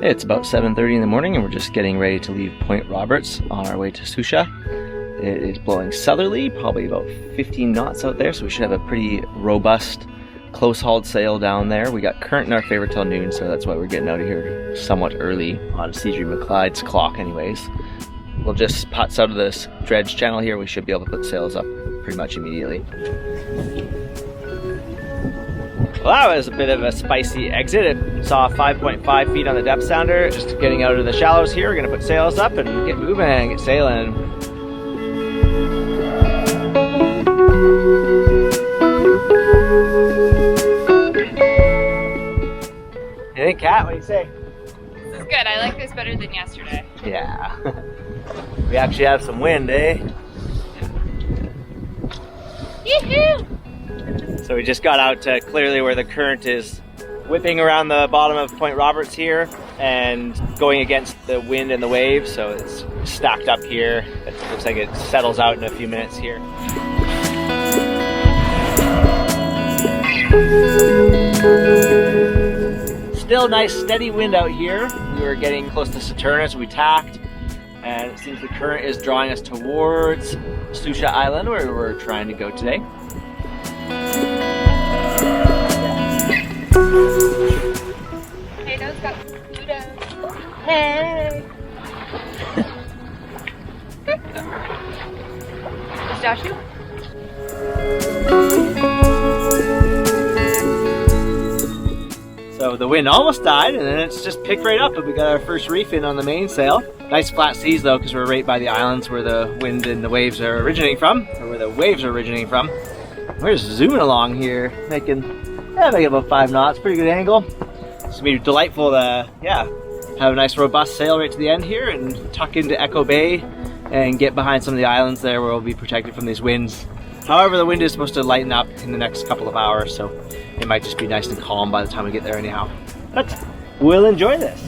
It's about 7:30 in the morning and we're just getting ready to leave Point Roberts on our way to Sucia. It is blowing southerly, probably about 15 knots out there, so we should have a pretty robust, close-hauled sail down there. We got current in our favor till noon, so that's why we're getting out of here somewhat early on C.G. McLeod's clock anyways. We'll just putz out of this dredge channel here. We should be able to put sails up pretty much immediately. Well, that was a bit of a spicy exit. It saw 5.5 feet on the depth sounder. Just getting out of the shallows here. We're gonna put sails up and get moving, get sailing. You think, Kat? What do you say? This is good. I like this better than yesterday. Yeah. We actually have some wind, eh? Yoo-hoo! So we just got out to clearly where the current is whipping around the bottom of Point Roberts here and going against the wind and the waves, so it's stacked up here. It looks like it settles out in a few minutes here. Still nice steady wind out here. We were getting close to Saturnus, we tacked, and it seems the current is drawing us towards Sucia Island where we're trying to go today. Hey, those got Pluto. Hey! Is Joshua? So the wind almost died and then it's just picked right up and we got our first reef in on the mainsail. Nice flat seas though, because we're right by the islands where the wind and the waves are originating from, or where the waves are originating from. We're just zooming along here, making about 5 knots, pretty good angle. It's gonna be delightful to, have a nice robust sail right to the end here and tuck into Echo Bay and get behind some of the islands there where we'll be protected from these winds. However, the wind is supposed to lighten up in the next couple of hours, so it might just be nice and calm by the time we get there anyhow. But we'll enjoy this.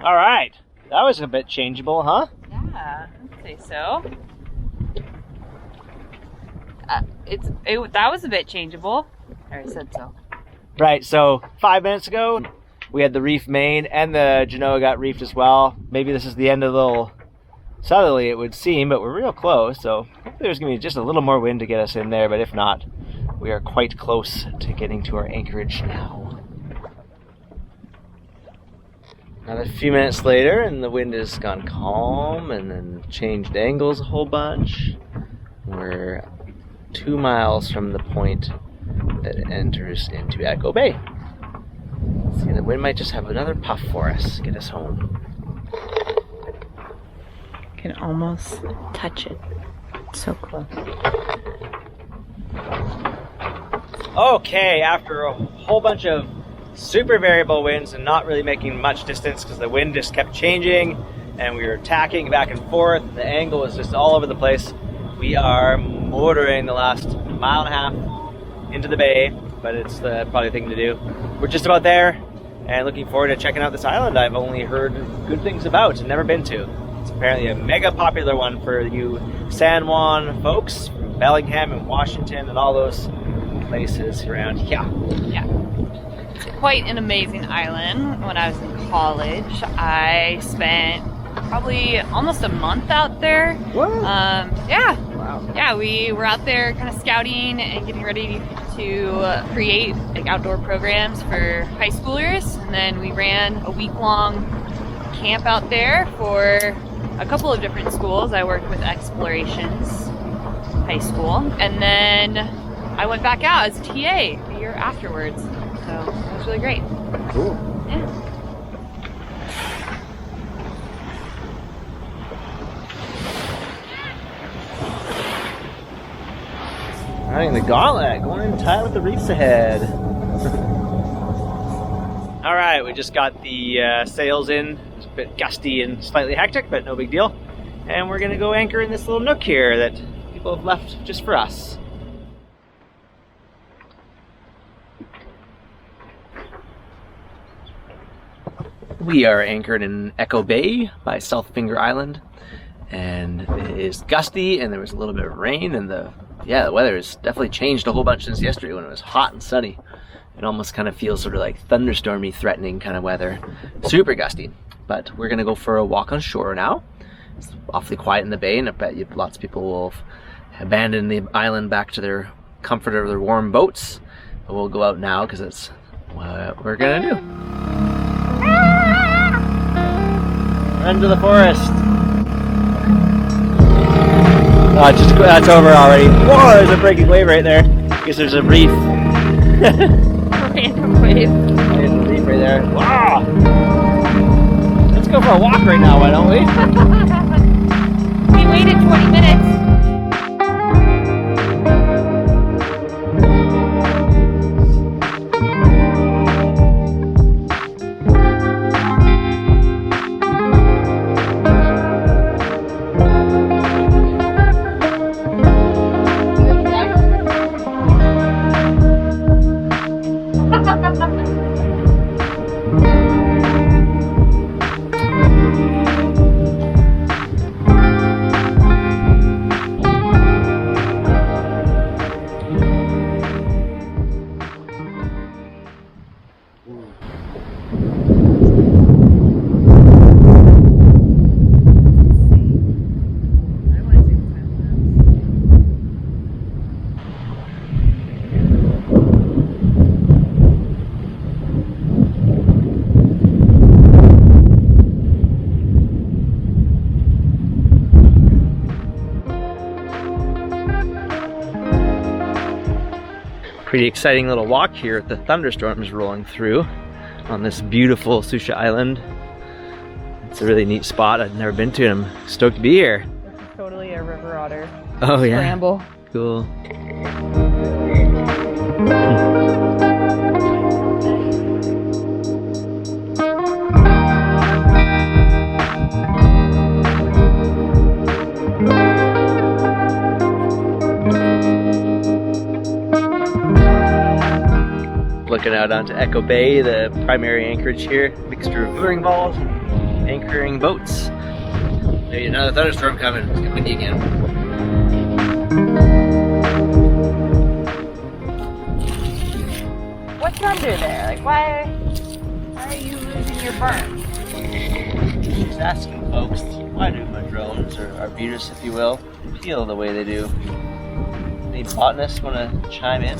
All right, that was a bit changeable, huh? Yeah, I'd say so. That was a bit changeable. I already said so. Right, so 5 minutes ago, we had the reef main and the Genoa got reefed as well. Maybe this is the end of the little southerly, it would seem, but we're real close, so hopefully there's gonna be just a little more wind to get us in there, but if not, we are quite close to getting to our anchorage now. Another few minutes later, and the wind has gone calm and then changed angles a whole bunch. We're 2 miles from the point that enters into Echo Bay. See, the wind might just have another puff for us, get us home. Can almost touch it. It's so close. Okay, after a whole bunch of super variable winds and not really making much distance because the wind just kept changing and we were tacking back and forth, the angle was just all over the place. We are motoring the last 1.5 miles into the bay, but it's the probably thing to do. We're just about there and looking forward to checking out this island I've only heard good things about and never been to. It's apparently a mega popular one for you San Juan folks from Bellingham and Washington and all those places around here. Yeah. It's quite an amazing island. When I was in college, I spent probably almost a month out there. What? Yeah. Wow. Yeah, we were out there kind of scouting and getting ready to create like outdoor programs for high schoolers, and then we ran a week-long camp out there for a couple of different schools. I worked with Explorations High School, and then I went back out as a TA the year afterwards. So it was really great. Cool. Yeah. Running the gauntlet, going in tight with the reefs ahead. All right, we just got the sails in. It's a bit gusty and slightly hectic, but no big deal. And we're gonna go anchor in this little nook here that people have left just for us. We are anchored in Echo Bay by South Finger Island, and it is gusty and there was a little bit of rain, and the weather has definitely changed a whole bunch since yesterday when it was hot and sunny. It almost kind of feels sort of like thunderstormy, threatening kind of weather. Super gusty. But we're gonna go for a walk on shore now. It's awfully quiet in the bay, and I bet you lots of people will abandon the island back to their comfort of their warm boats. But we'll go out now because it's what we're gonna do. Run to the forest. Oh, that's over already. Whoa, there's a breaking wave right there. I guess there's a reef. Random wave. There's a reef right there. Wow. Let's go for a walk right now, why don't we? We waited 20 minutes. Pretty exciting little walk here with the thunderstorms rolling through on this beautiful Sucia Island. It's a really neat spot. I've never been to, and I'm stoked to be here. This is totally a river otter Oh yeah. scramble. Cool. Looking out onto Echo Bay, the primary anchorage here. Mixture of mooring balls and anchoring boats. Maybe another thunderstorm coming. It's getting windy again. What's under there? Like, why are you losing your burn? Just asking folks, why do my drones, or arbutus if you will, feel the way they do? Any botanists want to chime in?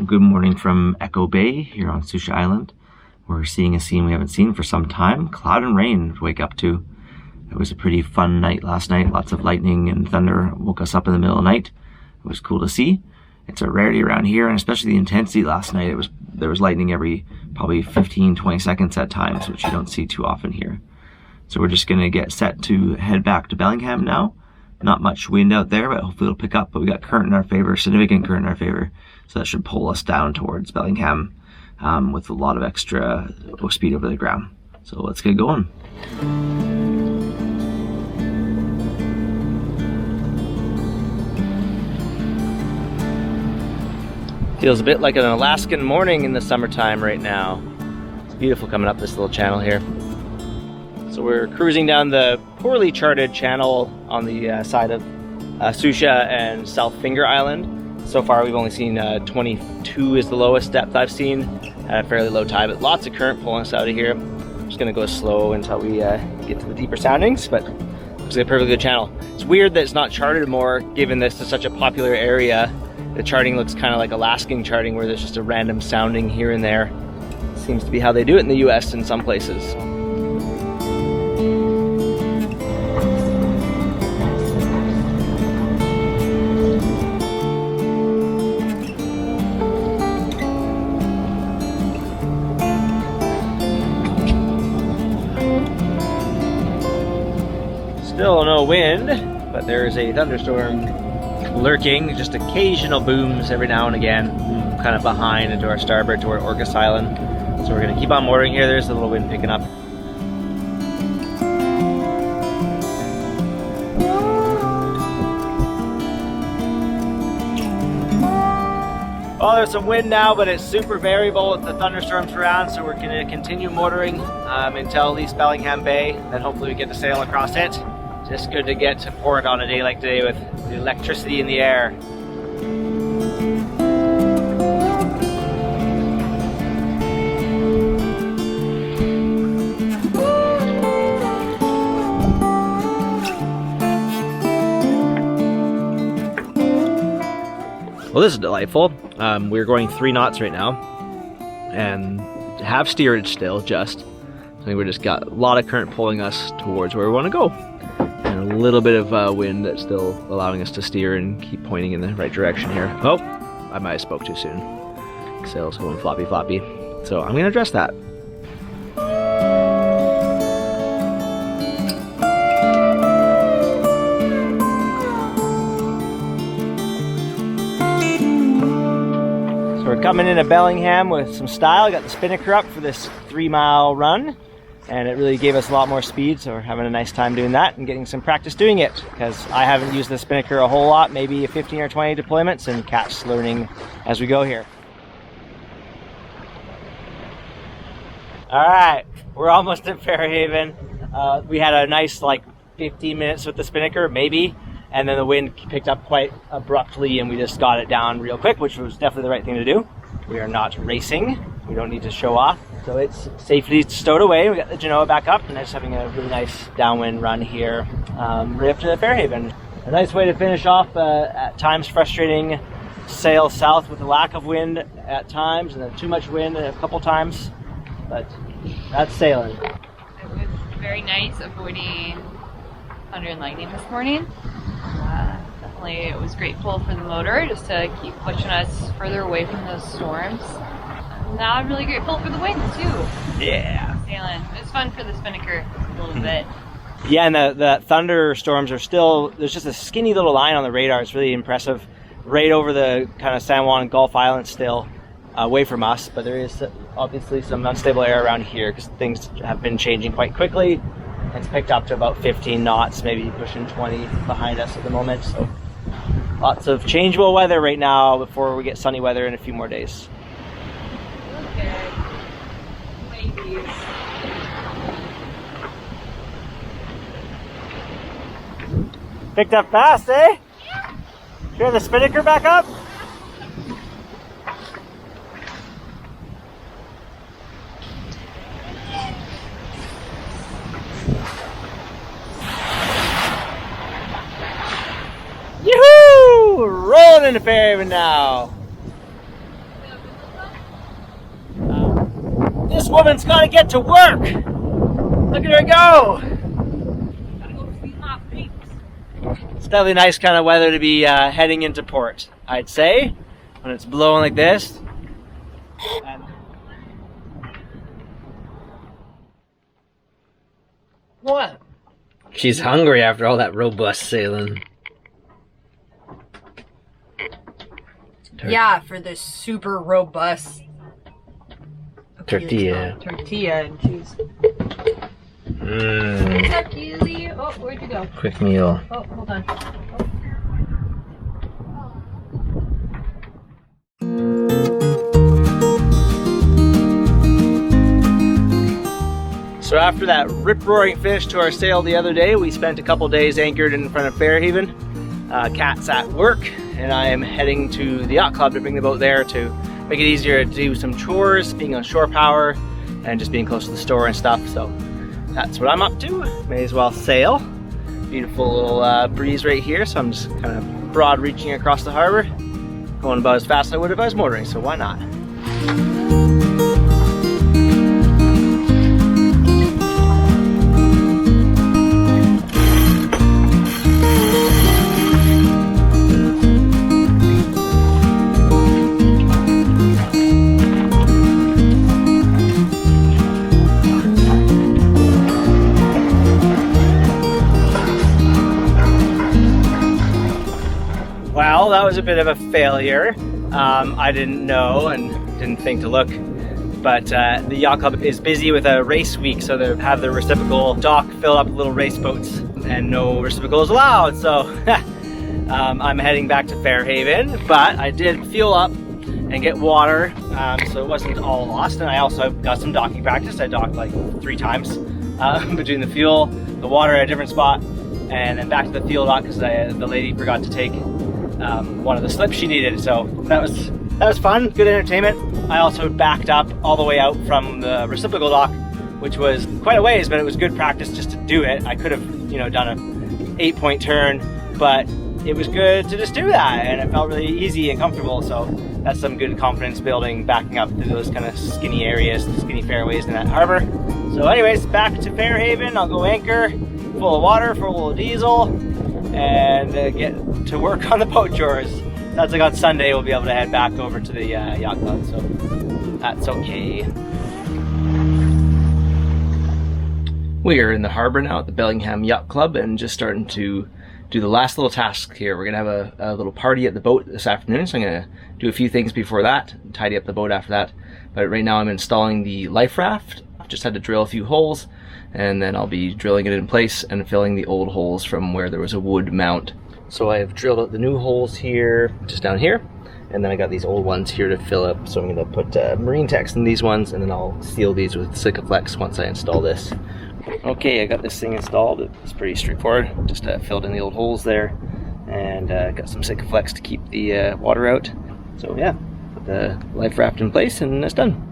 Good morning from Echo Bay here on Sucia Island. We're seeing a scene we haven't seen for some time. Cloud and rain to wake up to. It was a pretty fun night last night. Lots of lightning and thunder woke us up in the middle of the night. It was cool to see. It's a rarity around here, and especially the intensity last night. There was lightning every probably 15-20 seconds at times, which you don't see too often here. So we're just gonna get set to head back to Bellingham now. Not much wind out there, but hopefully it'll pick up. But we got current in our favor, significant current in our favor. So that should pull us down towards Bellingham with a lot of extra speed over the ground. So let's get going. Feels a bit like an Alaskan morning in the summertime right now. It's beautiful coming up this little channel here. So we're cruising down the poorly charted channel on the side of Sucia and South Finger Island. So far we've only seen 22 is the lowest depth I've seen at a fairly low tide, but lots of current pulling us out of here. I'm just gonna go slow until we get to the deeper soundings, but it's a perfectly good channel. It's weird that it's not charted more, given this is such a popular area. The charting looks kind of like Alaskan charting, where there's just a random sounding here and there. Seems to be how they do it in the US in some places. Still no wind, but there is a thunderstorm lurking, just occasional booms every now and again, kind of behind into our starboard toward Orcas Island. So we're gonna keep on motoring here. There's a little wind picking up. Well, there's some wind now, but it's super variable with the thunderstorms around, so we're gonna continue motoring until at least Bellingham Bay, then hopefully we get to sail across it. Just good to get to port on a day like today with the electricity in the air. Well, this is delightful. We're going 3 knots right now and have steerage still just. I think we just got a lot of current pulling us towards where we want to go. And a little bit of wind that's still allowing us to steer and keep pointing in the right direction here. Oh, I might have spoke too soon. Sail's going floppy floppy. So I'm gonna address that. So we're coming into Bellingham with some style. Got the spinnaker up for this 3-mile run. And it really gave us a lot more speed, so we're having a nice time doing that and getting some practice doing it, because I haven't used the spinnaker a whole lot, maybe 15 or 20 deployments, and Kat's learning as we go here. All right, we're almost at Fairhaven. We had a nice 15 minutes with the spinnaker, maybe, and then the wind picked up quite abruptly and we just got it down real quick, which was definitely the right thing to do. We are not racing, we don't need to show off. So it's safely stowed away. We got the Genoa back up and just having a really nice downwind run here right up to the Fairhaven. A nice way to finish off at times frustrating sail south with a lack of wind at times and then too much wind a couple times, but that's sailing. It was very nice avoiding thunder and lightning this morning. Definitely it was grateful for the motor just to keep pushing us further away from those storms. Now I'm really grateful for the wind too. Yeah. Sailing. It's fun for the spinnaker a little bit. Yeah, and the thunderstorms are still, there's just a skinny little line on the radar. It's really impressive. Right over the kind of San Juan Gulf Islands still, away from us. But there is obviously some unstable air around here because things have been changing quite quickly. It's picked up to about 15 knots, maybe pushing 20 behind us at the moment. So lots of changeable weather right now before we get sunny weather in a few more days. Picked up fast, eh? Yeah. You have the spinnaker back up? Yoo-hoo! Rolling into Fairhaven now. This woman's got to get to work. Look at her go. It's definitely nice kind of weather to be heading into port, I'd say, when it's blowing like this. And what? She's hungry after all that robust sailing. Yeah, for this super robust Tortilla and cheese. What's up, Keely? Oh, where'd you go? Quick meal. Oh, hold on. So after that rip-roaring fish to our sail the other day, we spent a couple days anchored in front of Fairhaven. Kat's at work, and I am heading to the yacht club to bring the boat there to make it easier to do some chores, being on shore power, and just being close to the store and stuff. So that's what I'm up to. May as well sail. Beautiful little breeze right here, so I'm just kind of broad reaching across the harbor. Going about as fast as I would if I was motoring, so why not? Well, that was a bit of a failure. I didn't know and didn't think to look, but the yacht club is busy with a race week, so they have their reciprocal dock filled up with little race boats, and no reciprocals allowed. So I'm heading back to Fairhaven, but I did fuel up and get water, so it wasn't all lost. And I also got some docking practice. I docked like 3 times between the fuel, the water at a different spot, and then back to the fuel dock because the lady forgot to take one of the slips she needed. So that was fun, good entertainment. I also backed up all the way out from the reciprocal dock, which was quite a ways, but it was good practice just to do it. I could have, you know, done an 8-point turn, but it was good to just do that, and it felt really easy and comfortable. So that's some good confidence building, backing up through those kind of skinny areas, skinny fairways in that harbor. So anyways, back to Fairhaven. I'll go anchor, full of water, full of diesel, and get to work on the boat chores. That's like on Sunday we'll be able to head back over to the yacht club, so that's okay. We are in the harbor now at the Bellingham Yacht Club and just starting to do the last little task here. We're gonna have a little party at the boat this afternoon, so I'm gonna do a few things before that, tidy up the boat after that. But right now I'm installing the life raft. I've just had to drill a few holes, and then I'll be drilling it in place and filling the old holes from where there was a wood mount. So I've drilled out the new holes here, just down here, and then I got these old ones here to fill up. So I'm gonna put marine text in these ones, and then I'll seal these with Sikaflex once I install this. Okay, I got this thing installed. It's pretty straightforward. Just filled in the old holes there, and got some Sikaflex to keep the water out. So yeah, put the life raft in place, and it's done.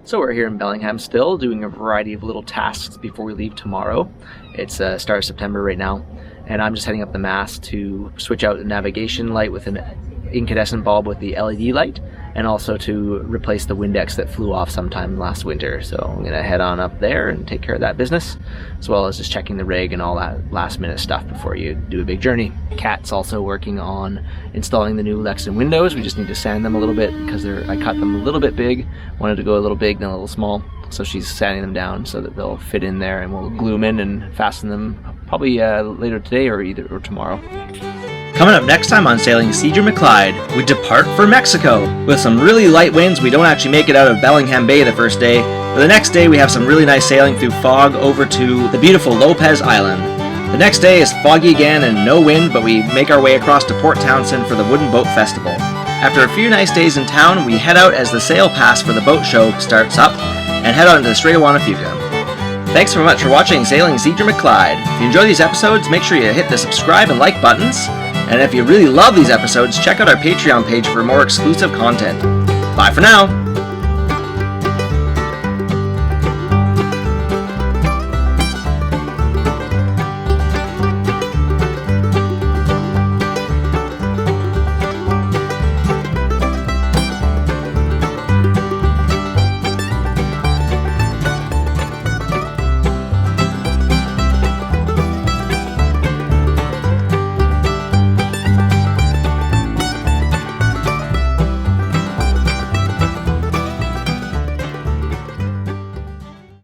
So we're here in Bellingham still, doing a variety of little tasks before we leave tomorrow. It's start of September right now, and I'm just heading up the mast to switch out the navigation light with an incandescent bulb with the LED light, and also to replace the Windex that flew off sometime last winter. So I'm gonna head on up there and take care of that business, as well as just checking the rig and all that last minute stuff before you do a big journey. Kat's also working on installing the new Lexington windows. We just need to sand them a little bit because I cut them a little bit big. Wanted to go a little big, then a little small. So she's sanding them down so that they'll fit in there, and we'll glue them in and fasten them probably later today or tomorrow. Coming up next time on Sailing Cedar McClyde, we depart for Mexico. With some really light winds, we don't actually make it out of Bellingham Bay the first day, but the next day we have some really nice sailing through fog over to the beautiful Lopez Island. The next day is foggy again and no wind, but we make our way across to Port Townsend for the Wooden Boat Festival. After a few nice days in town, we head out as the sail pass for the boat show starts up and head out into the Strait of Juan Fuca. Thanks so much for watching Sailing Cedar McClyde. If you enjoy these episodes, make sure you hit the subscribe and like buttons. And if you really love these episodes, check out our Patreon page for more exclusive content. Bye for now!